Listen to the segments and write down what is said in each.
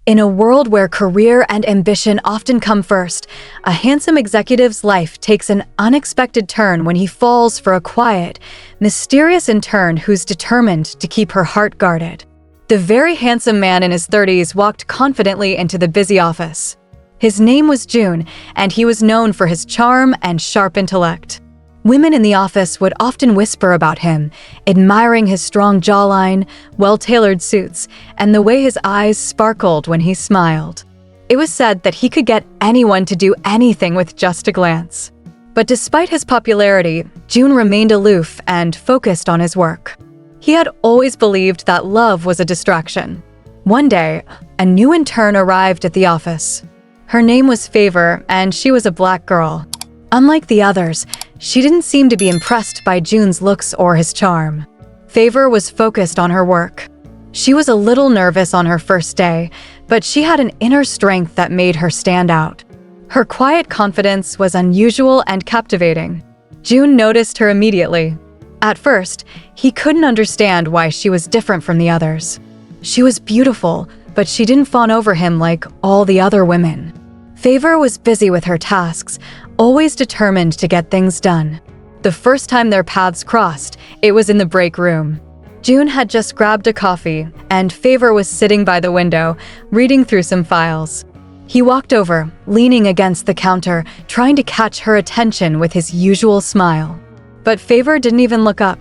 In a world where career and ambition often come first, a handsome executive's life takes an unexpected turn when he falls for a quiet, mysterious intern who's determined to keep her heart guarded. The very handsome man in his 30s walked confidently into the busy office. His name was June, and he was known for his charm and sharp intellect. Women in the office would often whisper about him, admiring his strong jawline, well-tailored suits, and the way his eyes sparkled when he smiled. It was said that he could get anyone to do anything with just a glance. But despite his popularity, June remained aloof and focused on his work. He had always believed that love was a distraction. One day, a new intern arrived at the office. Her name was Favor, and she was a black girl. Unlike the others, she didn't seem to be impressed by June's looks or his charm. Favor was focused on her work. She was a little nervous on her first day, but she had an inner strength that made her stand out. Her quiet confidence was unusual and captivating. June noticed her immediately. At first, he couldn't understand why she was different from the others. She was beautiful, but she didn't fawn over him like all the other women. Favor was busy with her tasks, always determined to get things done. The first time their paths crossed, it was in the break room. June had just grabbed a coffee, and Favor was sitting by the window, reading through some files. He walked over, leaning against the counter, trying to catch her attention with his usual smile. But Favor didn't even look up.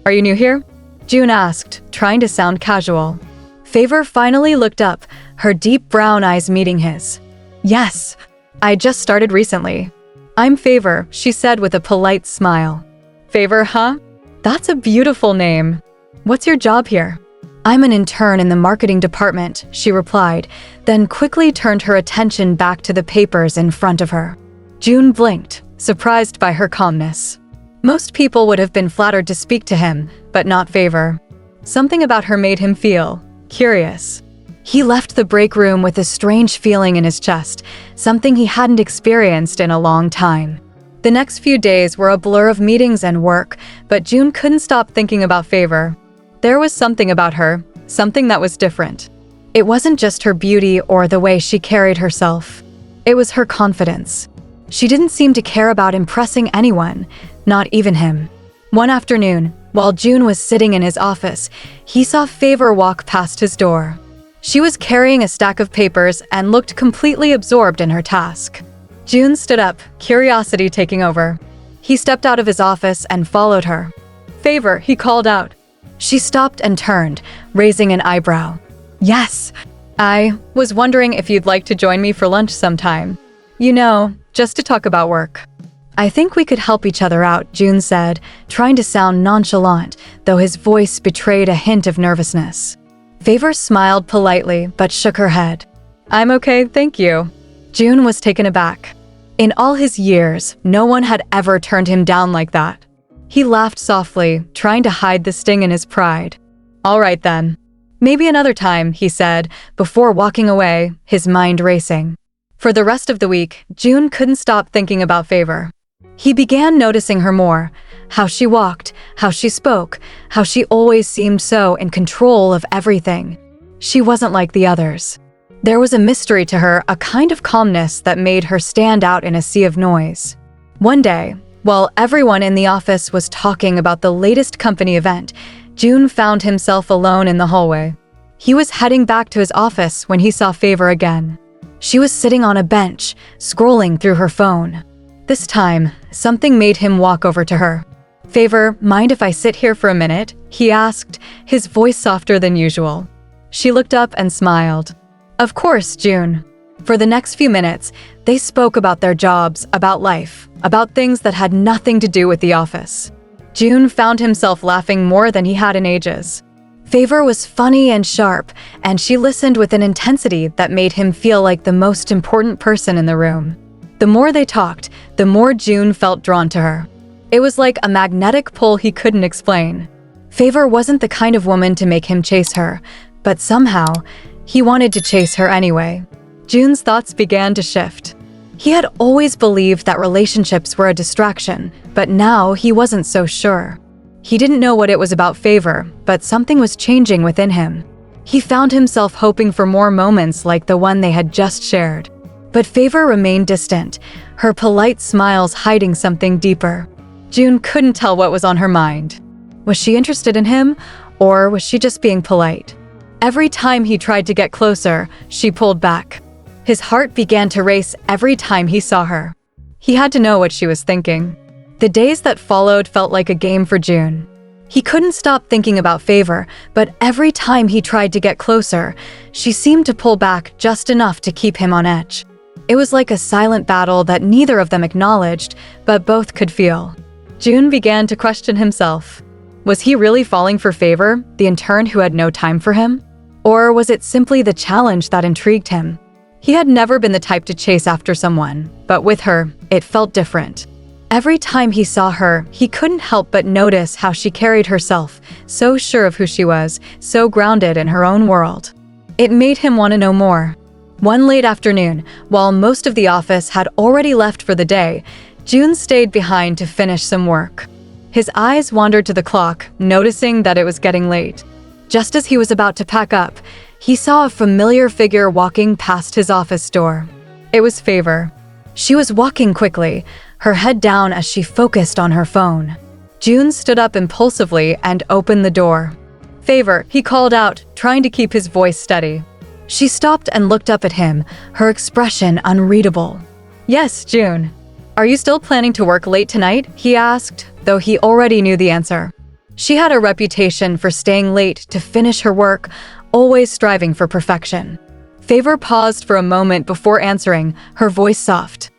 "Are you new here?" June asked, trying to sound casual. Favor finally looked up, her deep brown eyes meeting his. "Yes, I just started recently." "I'm Favor," she said with a polite smile. "Favor, huh? That's a beautiful name. What's your job here?" "I'm an intern in the marketing department," she replied, then quickly turned her attention back to the papers in front of her. June blinked, surprised by her calmness. Most people would have been flattered to speak to him, but not Favor. Something about her made him feel curious. He left the break room with a strange feeling in his chest, something he hadn't experienced in a long time. The next few days were a blur of meetings and work, but June couldn't stop thinking about Favor. There was something about her, something that was different. It wasn't just her beauty or the way she carried herself. It was her confidence. She didn't seem to care about impressing anyone, not even him. One afternoon, while June was sitting in his office, he saw Favor walk past his door. She was carrying a stack of papers and looked completely absorbed in her task. June stood up, curiosity taking over. He stepped out of his office and followed her. "Favor," he called out. She stopped and turned, raising an eyebrow. "Yes, I was wondering if you'd like to join me for lunch sometime. You know, just to talk about work." "I think we could help each other out," June said, trying to sound nonchalant, though his voice betrayed a hint of nervousness. Favor smiled politely, but shook her head. "I'm okay, thank you." June was taken aback. In all his years, no one had ever turned him down like that. He laughed softly, trying to hide the sting in his pride. "All right then. Maybe another time," he said, before walking away, his mind racing. For the rest of the week, June couldn't stop thinking about Favor. He began noticing her more, how she walked, how she spoke, how she always seemed so in control of everything. She wasn't like the others. There was a mystery to her, a kind of calmness that made her stand out in a sea of noise. One day, while everyone in the office was talking about the latest company event, June found himself alone in the hallway. He was heading back to his office when he saw Favor again. She was sitting on a bench, scrolling through her phone. This time, something made him walk over to her. "Favor, mind if I sit here for a minute?" he asked, his voice softer than usual. She looked up and smiled. "Of course, June." For the next few minutes, they spoke about their jobs, about life, about things that had nothing to do with the office. June found himself laughing more than he had in ages. Favor was funny and sharp, and she listened with an intensity that made him feel like the most important person in the room. The more they talked, the more June felt drawn to her. It was like a magnetic pull he couldn't explain. Favor wasn't the kind of woman to make him chase her, but somehow, he wanted to chase her anyway. June's thoughts began to shift. He had always believed that relationships were a distraction, but now he wasn't so sure. He didn't know what it was about Favor, but something was changing within him. He found himself hoping for more moments like the one they had just shared. But Favor remained distant, her polite smiles hiding something deeper. June couldn't tell what was on her mind. Was she interested in him, or was she just being polite? Every time he tried to get closer, she pulled back. His heart began to race every time he saw her. He had to know what she was thinking. The days that followed felt like a game for June. He couldn't stop thinking about Favor, but every time he tried to get closer, she seemed to pull back just enough to keep him on edge. It was like a silent battle that neither of them acknowledged, but both could feel. June began to question himself. Was he really falling for Favor, the intern who had no time for him? Or was it simply the challenge that intrigued him? He had never been the type to chase after someone, but with her, it felt different. Every time he saw her, he couldn't help but notice how she carried herself, so sure of who she was, so grounded in her own world. It made him want to know more. One late afternoon, while most of the office had already left for the day, June stayed behind to finish some work. His eyes wandered to the clock, noticing that it was getting late. Just as he was about to pack up, he saw a familiar figure walking past his office door. It was Favor. She was walking quickly, her head down as she focused on her phone. June stood up impulsively and opened the door. Favor, he called out, trying to keep his voice steady. She stopped and looked up at him, her expression unreadable. Yes, June. Are you still planning to work late tonight? He asked, though he already knew the answer. She had a reputation for staying late to finish her work, always striving for perfection. Favor paused for a moment before answering, her voice soft.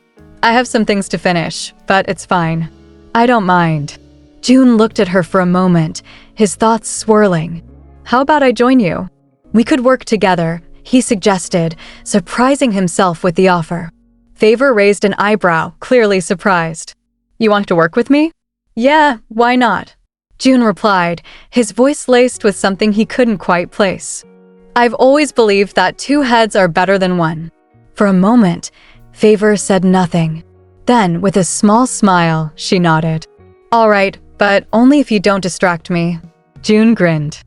I have some things to finish, but it's fine. I don't mind. June looked at her for a moment, his thoughts swirling. How about I join you? We could work together, he suggested, surprising himself with the offer. Favor raised an eyebrow, clearly surprised. You want to work with me? Yeah, why not? June replied, his voice laced with something he couldn't quite place. I've always believed that two heads are better than one. For a moment, Favor said nothing. Then, with a small smile, she nodded. All right, but only if you don't distract me. June grinned.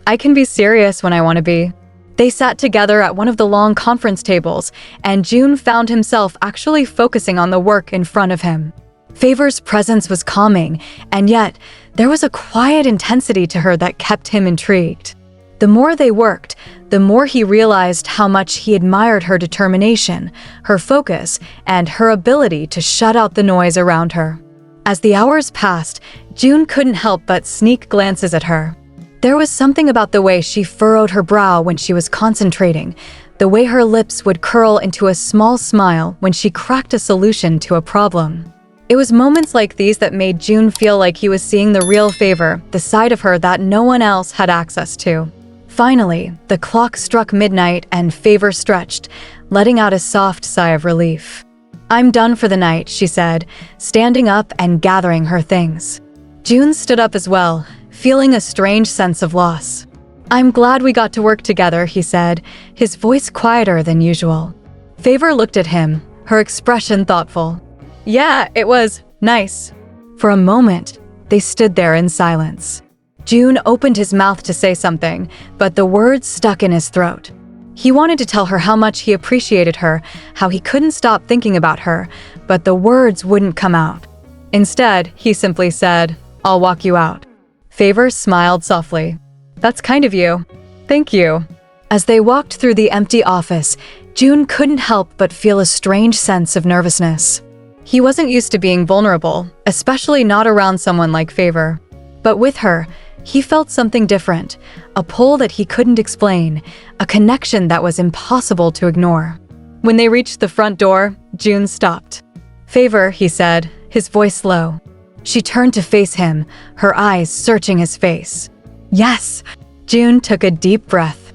I can be serious when I want to be. They sat together at one of the long conference tables, and June found himself actually focusing on the work in front of him. Favor's presence was calming, and yet there was a quiet intensity to her that kept him intrigued. The more they worked, the more he realized how much he admired her determination, her focus, and her ability to shut out the noise around her. As the hours passed, June couldn't help but sneak glances at her. There was something about the way she furrowed her brow when she was concentrating, the way her lips would curl into a small smile when she cracked a solution to a problem. It was moments like these that made June feel like he was seeing the real Favor, the side of her that no one else had access to. Finally, the clock struck midnight and Favor stretched, letting out a soft sigh of relief. I'm done for the night, she said, standing up and gathering her things. June stood up as well, feeling a strange sense of loss. I'm glad we got to work together, he said, his voice quieter than usual. Favor looked at him, her expression thoughtful. Yeah, it was nice. For a moment, they stood there in silence. June opened his mouth to say something, but the words stuck in his throat. He wanted to tell her how much he appreciated her, how he couldn't stop thinking about her, but the words wouldn't come out. Instead, he simply said, I'll walk you out. Favor smiled softly. That's kind of you. Thank you. As they walked through the empty office, June couldn't help but feel a strange sense of nervousness. He wasn't used to being vulnerable, especially not around someone like Favor. But with her, he felt something different, a pull that he couldn't explain, a connection that was impossible to ignore. When they reached the front door, June stopped. Favor, he said, his voice low. She turned to face him, her eyes searching his face. Yes! June took a deep breath.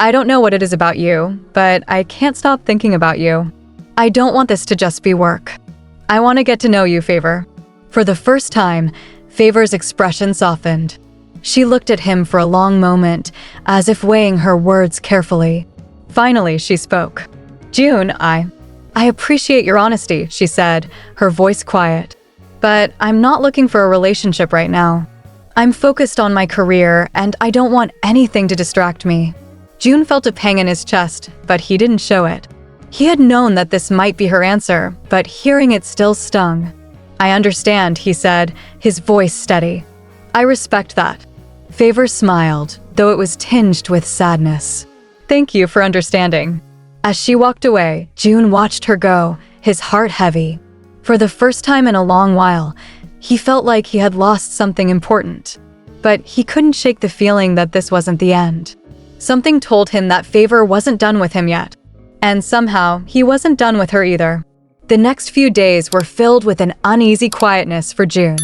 I don't know what it is about you, but I can't stop thinking about you. I don't want this to just be work. I want to get to know you, Favor. For the first time, Favor's expression softened. She looked at him for a long moment, as if weighing her words carefully. Finally, she spoke. June, I appreciate your honesty, she said, her voice quiet. But I'm not looking for a relationship right now. I'm focused on my career, and I don't want anything to distract me. June felt a pang in his chest, but he didn't show it. He had known that this might be her answer, but hearing it still stung. "I understand," he said, his voice steady. "I respect that." Favor smiled, though it was tinged with sadness. "Thank you for understanding." As she walked away, June watched her go, his heart heavy. For the first time in a long while, he felt like he had lost something important. But he couldn't shake the feeling that this wasn't the end. Something told him that Favor wasn't done with him yet. And somehow, he wasn't done with her either. The next few days were filled with an uneasy quietness for June.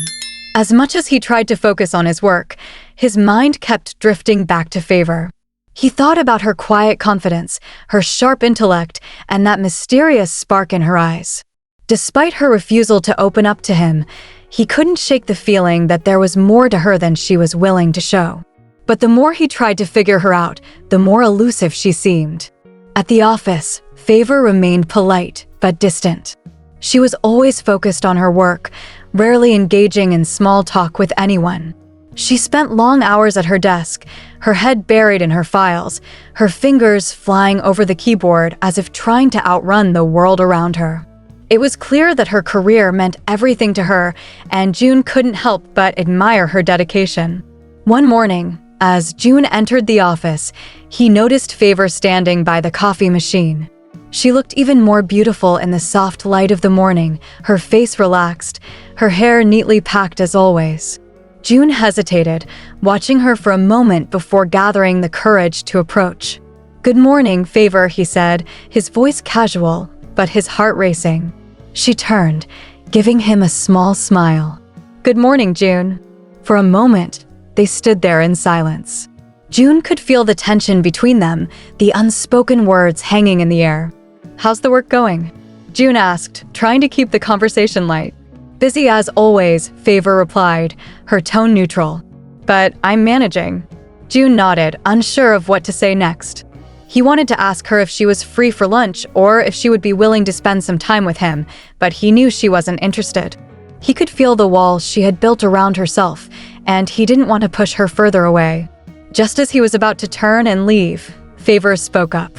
As much as he tried to focus on his work, his mind kept drifting back to Favor. He thought about her quiet confidence, her sharp intellect, and that mysterious spark in her eyes. Despite her refusal to open up to him, he couldn't shake the feeling that there was more to her than she was willing to show. But the more he tried to figure her out, the more elusive she seemed. At the office, Favor remained polite but distant. She was always focused on her work, rarely engaging in small talk with anyone. She spent long hours at her desk, her head buried in her files, her fingers flying over the keyboard as if trying to outrun the world around her. It was clear that her career meant everything to her, and June couldn't help but admire her dedication. One morning, as June entered the office, he noticed Favor standing by the coffee machine. She looked even more beautiful in the soft light of the morning, her face relaxed, her hair neatly packed as always. June hesitated, watching her for a moment before gathering the courage to approach. "Good morning, Favor," he said, his voice casual, but his heart racing. She turned, giving him a small smile. "Good morning, June." For a moment, they stood there in silence. June could feel the tension between them, the unspoken words hanging in the air. "How's the work going?" June asked, trying to keep the conversation light. "Busy as always," Favor replied, her tone neutral. "But I'm managing." June nodded, unsure of what to say next. He wanted to ask her if she was free for lunch or if she would be willing to spend some time with him, but he knew she wasn't interested. He could feel the walls she had built around herself, and he didn't want to push her further away. Just as he was about to turn and leave, Favor spoke up.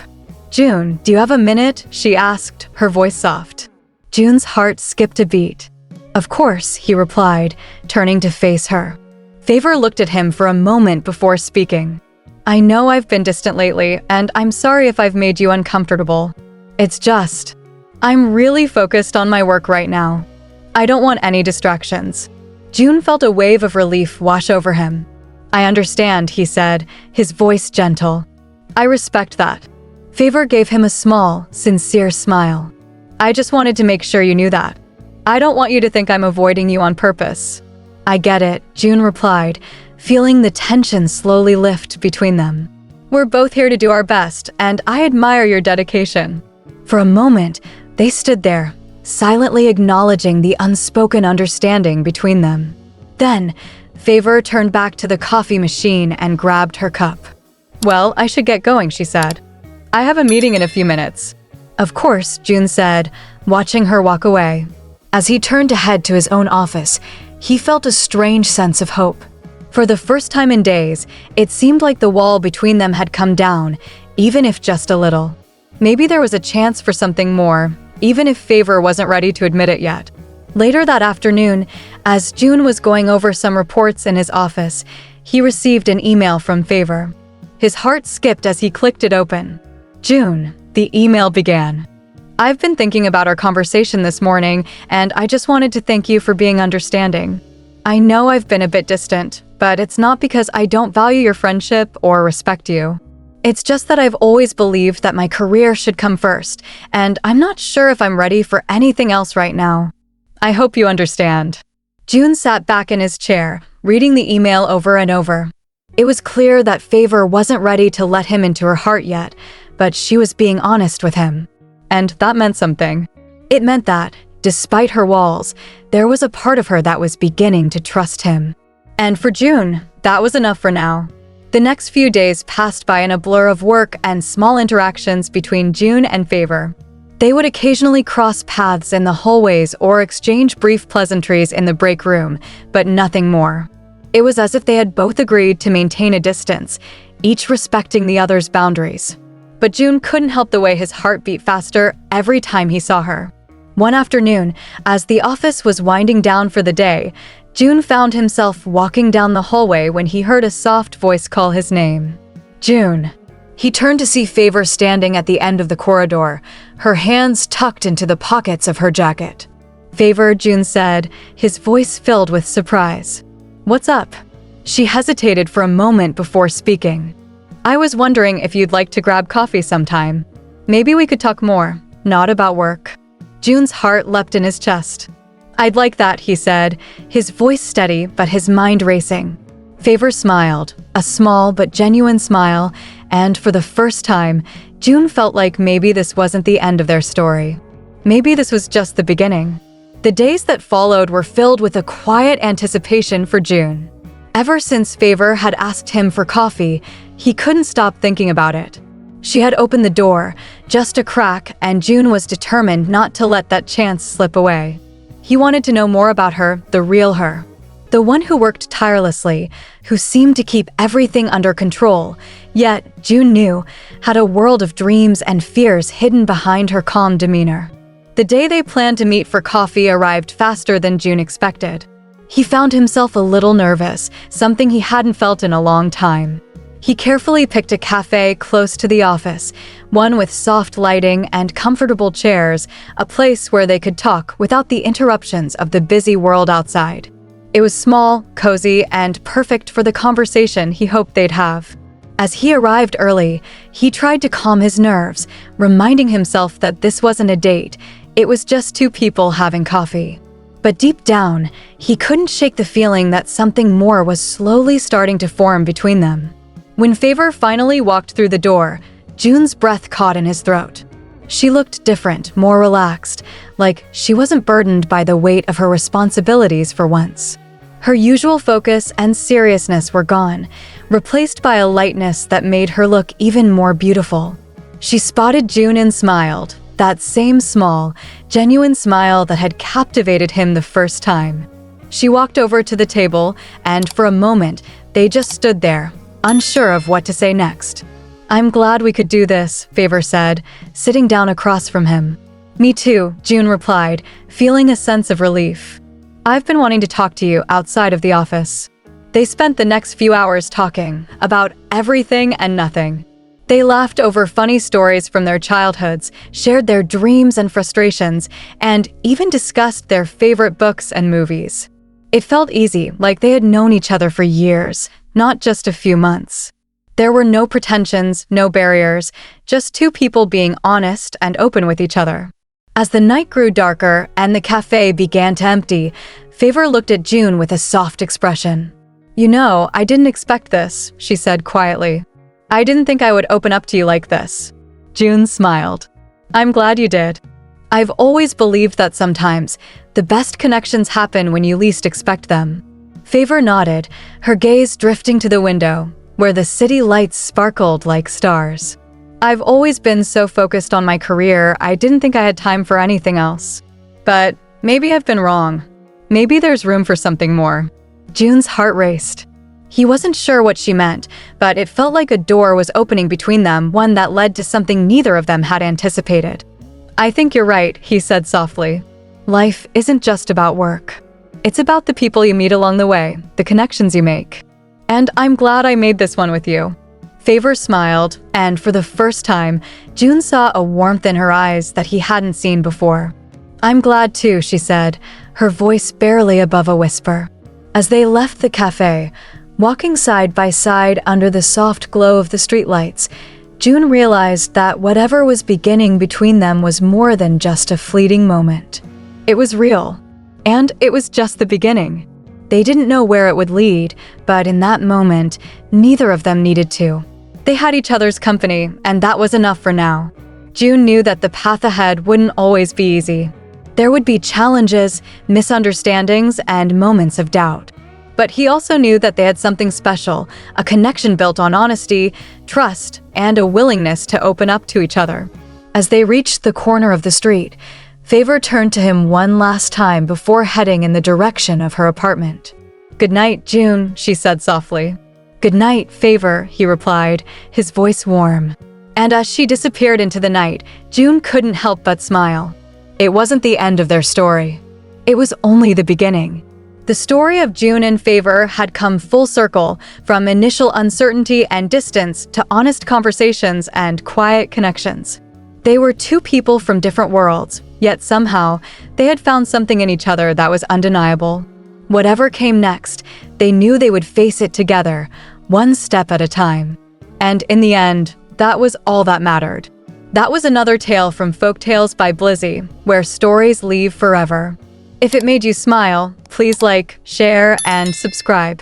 "June, do you have a minute?" she asked, her voice soft. June's heart skipped a beat. "Of course," he replied, turning to face her. Favor looked at him for a moment before speaking. "I know I've been distant lately, and I'm sorry if I've made you uncomfortable. It's just, I'm really focused on my work right now. I don't want any distractions." June felt a wave of relief wash over him. "I understand," he said, his voice gentle. "I respect that." Favor gave him a small, sincere smile. "I just wanted to make sure you knew that. I don't want you to think I'm avoiding you on purpose." "I get it," June replied, feeling the tension slowly lift between them. "We're both here to do our best, and I admire your dedication." For a moment, they stood there, silently acknowledging the unspoken understanding between them. Then, Favor turned back to the coffee machine and grabbed her cup. "Well, I should get going," she said. "I have a meeting in a few minutes." "Of course," June said, watching her walk away. As he turned to head to his own office, he felt a strange sense of hope. For the first time in days, it seemed like the wall between them had come down, even if just a little. Maybe there was a chance for something more, even if Favor wasn't ready to admit it yet. Later that afternoon, as June was going over some reports in his office, he received an email from Favor. His heart skipped as he clicked it open. "June," the email began. "I've been thinking about our conversation this morning, and I just wanted to thank you for being understanding. I know I've been a bit distant, but it's not because I don't value your friendship or respect you. It's just that I've always believed that my career should come first, and I'm not sure if I'm ready for anything else right now. I hope you understand." June sat back in his chair, reading the email over and over. It was clear that Favor wasn't ready to let him into her heart yet, but she was being honest with him. And that meant something. It meant that, despite her walls, there was a part of her that was beginning to trust him. And for June, that was enough for now. The next few days passed by in a blur of work and small interactions between June and Favor. They would occasionally cross paths in the hallways or exchange brief pleasantries in the break room, but nothing more. It was as if they had both agreed to maintain a distance, each respecting the other's boundaries. But June couldn't help the way his heart beat faster every time he saw her. One afternoon, as the office was winding down for the day, June found himself walking down the hallway when he heard a soft voice call his name. June. He turned to see Favor standing at the end of the corridor, her hands tucked into the pockets of her jacket. Favor, June said, his voice filled with surprise. What's up? She hesitated for a moment before speaking. I was wondering if you'd like to grab coffee sometime. Maybe we could talk more, not about work. June's heart leapt in his chest. I'd like that, he said, his voice steady but his mind racing. Favor smiled, a small but genuine smile, and for the first time, June felt like maybe this wasn't the end of their story. Maybe this was just the beginning. The days that followed were filled with a quiet anticipation for June. Ever since Favor had asked him for coffee, he couldn't stop thinking about it. She had opened the door, just a crack, and June was determined not to let that chance slip away. He wanted to know more about her, the real her. The one who worked tirelessly, who seemed to keep everything under control, yet, June knew, had a world of dreams and fears hidden behind her calm demeanor. The day they planned to meet for coffee arrived faster than June expected. He found himself a little nervous, something he hadn't felt in a long time. He carefully picked a cafe close to the office, one with soft lighting and comfortable chairs, a place where they could talk without the interruptions of the busy world outside. It was small, cozy, and perfect for the conversation he hoped they'd have. As he arrived early, he tried to calm his nerves, reminding himself that this wasn't a date, it was just two people having coffee. But deep down, he couldn't shake the feeling that something more was slowly starting to form between them. When Favor finally walked through the door, June's breath caught in his throat. She looked different, more relaxed, like she wasn't burdened by the weight of her responsibilities for once. Her usual focus and seriousness were gone, replaced by a lightness that made her look even more beautiful. She spotted June and smiled, that same small, genuine smile that had captivated him the first time. She walked over to the table, and for a moment, they just stood there, unsure of what to say next. I'm glad we could do this, Favor said, sitting down across from him. Me too, June replied, feeling a sense of relief. I've been wanting to talk to you outside of the office. They spent the next few hours talking about everything and nothing. They laughed over funny stories from their childhoods, shared their dreams and frustrations, and even discussed their favorite books and movies. It felt easy, like they had known each other for years, not just a few months. There were no pretensions, no barriers, just two people being honest and open with each other. As the night grew darker and the cafe began to empty, Favor looked at June with a soft expression. You know, I didn't expect this, she said quietly. I didn't think I would open up to you like this. June smiled. I'm glad you did. I've always believed that sometimes the best connections happen when you least expect them. Favor nodded, her gaze drifting to the window, where the city lights sparkled like stars. I've always been so focused on my career, I didn't think I had time for anything else. But maybe I've been wrong. Maybe there's room for something more. June's heart raced. He wasn't sure what she meant, but it felt like a door was opening between them, one that led to something neither of them had anticipated. I think you're right, he said softly. Life isn't just about work. It's about the people you meet along the way, the connections you make. And I'm glad I made this one with you. Favor smiled, and for the first time, June saw a warmth in her eyes that he hadn't seen before. I'm glad too, she said, her voice barely above a whisper. As they left the cafe, walking side by side under the soft glow of the streetlights, June realized that whatever was beginning between them was more than just a fleeting moment. It was real, and it was just the beginning. They didn't know where it would lead, but in that moment, neither of them needed to. They had each other's company, and that was enough for now. June knew that the path ahead wouldn't always be easy. There would be challenges, misunderstandings, and moments of doubt. But he also knew that they had something special, a connection built on honesty, trust, and a willingness to open up to each other. As they reached the corner of the street, Favor turned to him one last time before heading in the direction of her apartment. "Good night, June," she said softly. "Good night, Favor," he replied, his voice warm. And as she disappeared into the night, June couldn't help but smile. It wasn't the end of their story. It was only the beginning. The story of June and Favor had come full circle, from initial uncertainty and distance to honest conversations and quiet connections. They were two people from different worlds, yet somehow they had found something in each other that was undeniable. Whatever came next, they knew they would face it together, one step at a time. And in the end, that was all that mattered. That was another tale from Folktales by Blizzy, where stories live forever. If it made you smile, please like, share, and subscribe.